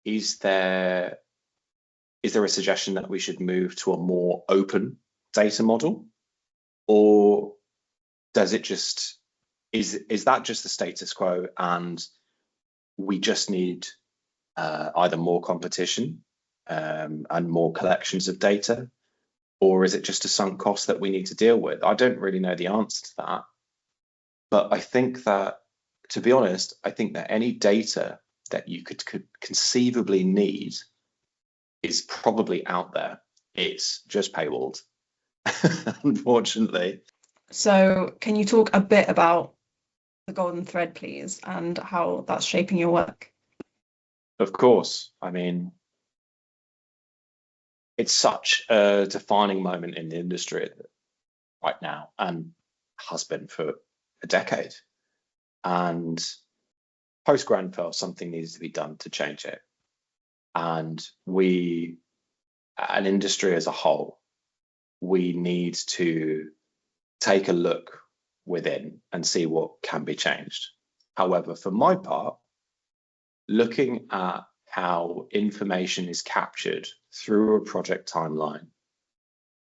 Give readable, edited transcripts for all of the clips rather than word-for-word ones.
is there a suggestion that we should move to a more open data model, or does it just is that just the status quo and we just need either more competition and more collections of data, or is it just a sunk cost that we need to deal with? I don't really know the answer to that, but I think that, to be honest, I think that any data that you could conceivably need is probably out there. It's just paywalled, unfortunately. So can you talk a bit about the golden thread, please, and how that's shaping your work? Of course. I mean, it's such a defining moment in the industry right now, and has been for a decade. And post Grenfell, something needs to be done to change it. And we, an industry as a whole, we need to take a look within and see what can be changed. However, for my part, looking at how information is captured through a project timeline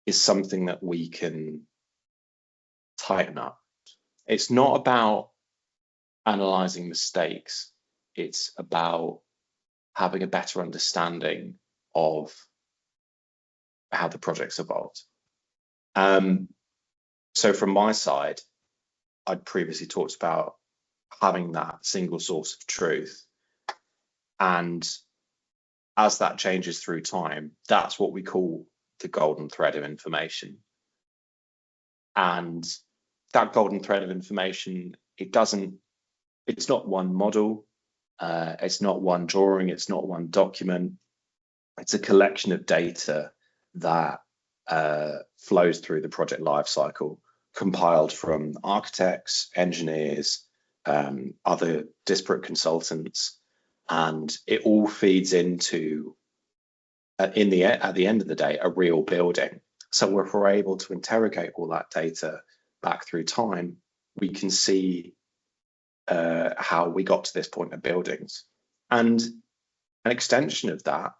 is something that we can tighten up. It's not about analyzing mistakes. It's about having a better understanding of how the project's evolved. So from my side, I'd previously talked about having that single source of truth. And as that changes through time, that's what we call the golden thread of information. And that golden thread of information, it's not one model, it's not one drawing, it's not one document. It's a collection of data that flows through the project lifecycle, compiled from architects, engineers, other disparate consultants, and it all feeds into, at the end of the day, a real building. So if we're able to interrogate all that data back through time, we can see how we got to this point of buildings. And an extension of that,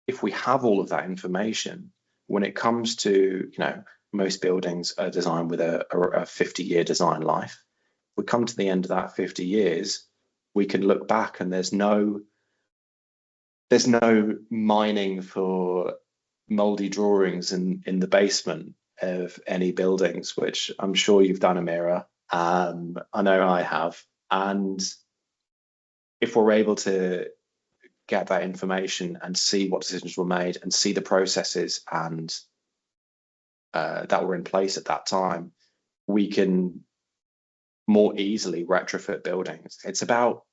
if we have all of that information, when it comes to, most buildings are designed with a 50-year design life. We come to the end of that 50 years, we can look back and there's no mining for moldy drawings in the basement of any buildings, which I'm sure you've done, Amira. I know I have. And if we're able to get that information and see what decisions were made and see the processes and that were in place at that time, we can more easily retrofit buildings. It's about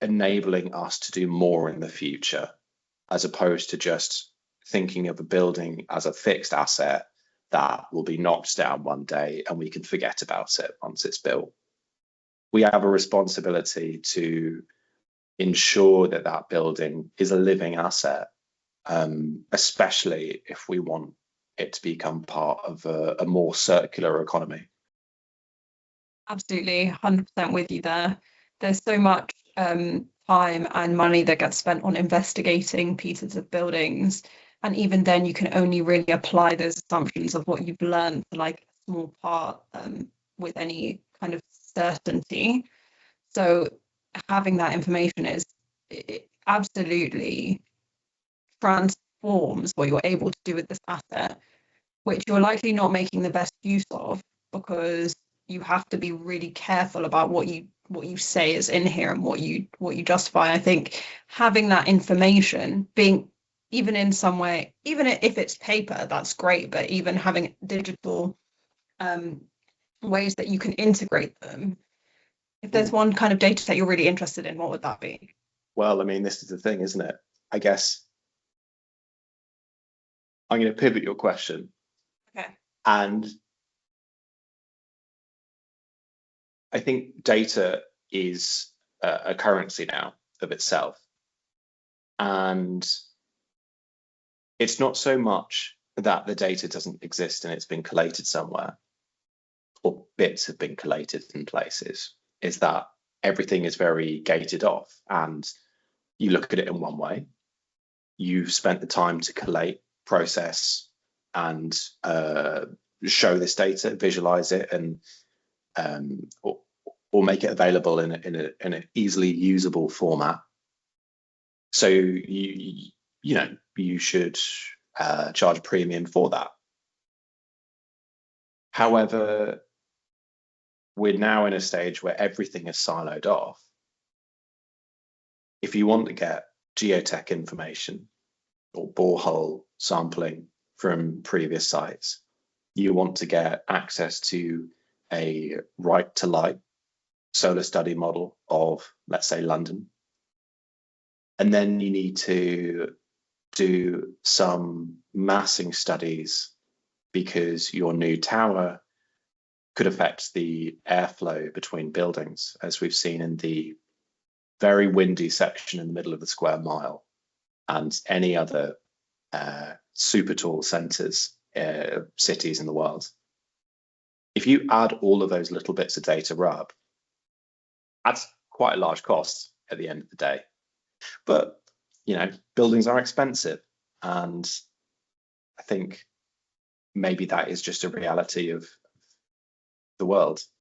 enabling us to do more in the future, as opposed to just thinking of a building as a fixed asset that will be knocked down one day and we can forget about it once it's built. We have a responsibility to ensure that that building is a living asset, especially if we want it to become part of a more circular economy. Absolutely, 100% with you there. There's so much time and money that gets spent on investigating pieces of buildings, and even then you can only really apply those assumptions of what you've learned to like a small part with any kind of certainty. So having that information it absolutely transforms what you're able to do with this asset, which you're likely not making the best use of, because you have to be really careful about what you say is in here and what you justify. I think having that information, being even in some way, even if it's paper, that's great, but even having digital ways that you can integrate them. If there's one kind of data set you're really interested in, what would that be? Well, I mean, this is the thing, isn't it? I guess I'm going to pivot your question. Okay. And I think data is a currency now of itself. And it's not so much that the data doesn't exist and it's been collated somewhere, or bits have been collated in places, is that everything is very gated off. And you look at it in one way. You've spent the time to collate, process, and show this data, visualize it, and or make it available in an easily usable format. So you should charge a premium for that. However, we're now in a stage where everything is siloed off. If you want to get geotech information or borehole sampling from previous sites, you want to get access to a right to light solar study model of, let's say, London. And then you need to do some massing studies because your new tower could affect the airflow between buildings, as we've seen in the very windy section in the middle of the square mile and any other super tall centres, cities in the world. If you add all of those little bits of data up, that's quite a large cost at the end of the day. But, buildings are expensive. And I think maybe that is just a reality of the world.